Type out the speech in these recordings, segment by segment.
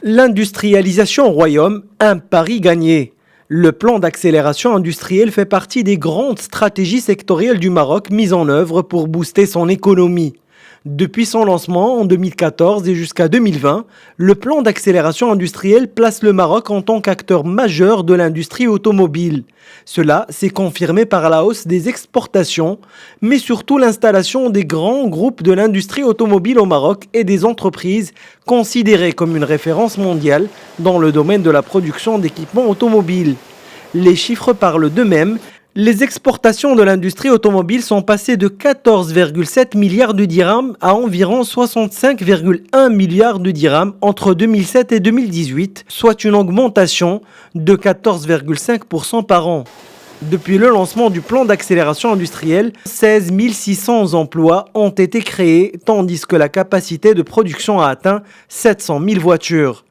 L'industrialisation au royaume, un pari gagné. Le plan d'accélération industrielle fait partie des grandes stratégies sectorielles du Maroc mises en œuvre pour booster son économie. Depuis son lancement en 2014 et jusqu'à 2020, le plan d'accélération industrielle place le Maroc en tant qu'acteur majeur de l'industrie automobile. Cela s'est confirmé par la hausse des exportations, mais surtout l'installation des grands groupes de l'industrie automobile au Maroc et des entreprises considérées comme une référence mondiale dans le domaine de la production d'équipements automobiles. Les chiffres parlent d'eux-mêmes. Les exportations de l'industrie automobile sont passées de 14,7 milliards de dirhams à environ 65,1 milliards de dirhams entre 2007 et 2018, soit une augmentation de 14,5% par an. Depuis le lancement du plan d'accélération industrielle, 16 600 emplois ont été créés, tandis que la capacité de production a atteint 700 000 voitures.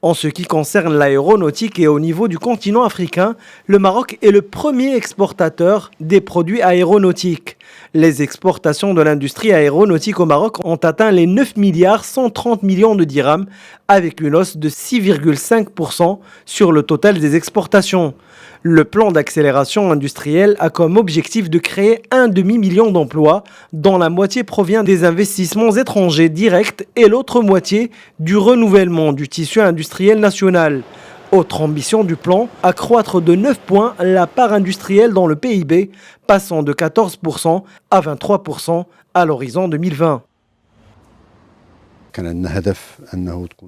En ce qui concerne l'aéronautique et au niveau du continent africain, le Maroc est le premier exportateur des produits aéronautiques. Les exportations de l'industrie aéronautique au Maroc ont atteint les 9 milliards 130 millions de dirhams avec une hausse de 6,5% sur le total des exportations. Le plan d'accélération industrielle a comme objectif de créer un demi-million d'emplois, dont la moitié provient des investissements étrangers directs et l'autre moitié du renouvellement du tissu industriel national. Autre ambition du plan, accroître de 9 points la part industrielle dans le PIB, passant de 14% à 23% à l'horizon 2020.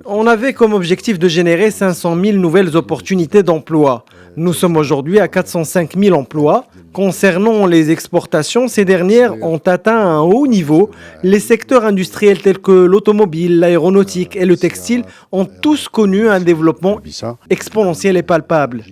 On avait comme objectif de générer 500 000 nouvelles opportunités d'emploi. Nous sommes aujourd'hui à 405 000 emplois. Concernant les exportations, ces dernières ont atteint un haut niveau. Les secteurs industriels tels que l'automobile, l'aéronautique et le textile ont tous connu un développement exponentiel et palpable.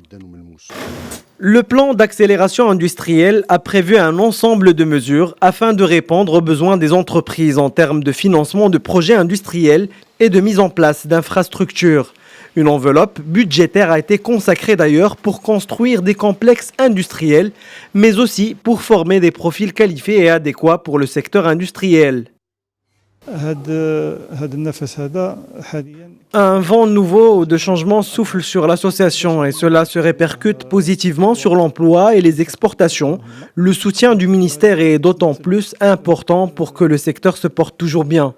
Le plan d'accélération industrielle a prévu un ensemble de mesures afin de répondre aux besoins des entreprises en termes de financement de projets industriels et de mise en place d'infrastructures. Une enveloppe budgétaire a été consacrée d'ailleurs pour construire des complexes industriels, mais aussi pour former des profils qualifiés et adéquats pour le secteur industriel. Un vent nouveau de changement souffle sur l'association et cela se répercute positivement sur l'emploi et les exportations. Le soutien du ministère est d'autant plus important pour que le secteur se porte toujours bien.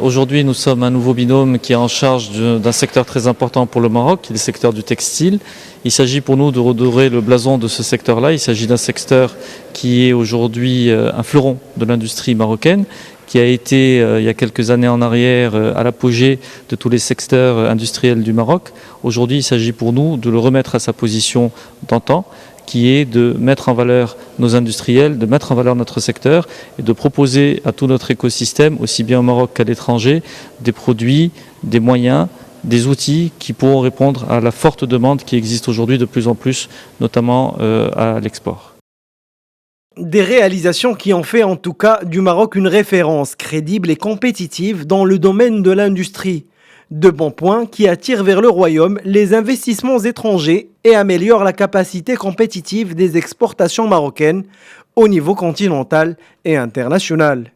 Aujourd'hui, nous sommes un nouveau binôme qui est en charge d'un secteur très important pour le Maroc, qui est le secteur du textile. Il s'agit pour nous de redorer le blason de ce secteur-là. Il s'agit d'un secteur qui est aujourd'hui un fleuron de l'industrie marocaine, qui a été, il y a quelques années en arrière, à l'apogée de tous les secteurs industriels du Maroc. Aujourd'hui, il s'agit pour nous de le remettre à sa position d'antan, qui est de mettre en valeur nos industriels, de mettre en valeur notre secteur et de proposer à tout notre écosystème, aussi bien au Maroc qu'à l'étranger, des produits, des moyens, des outils qui pourront répondre à la forte demande qui existe aujourd'hui de plus en plus, notamment à l'export. Des réalisations qui ont fait en tout cas du Maroc une référence crédible et compétitive dans le domaine de l'industrie. De bons points qui attirent vers le royaume les investissements étrangers et améliorent la capacité compétitive des exportations marocaines au niveau continental et international.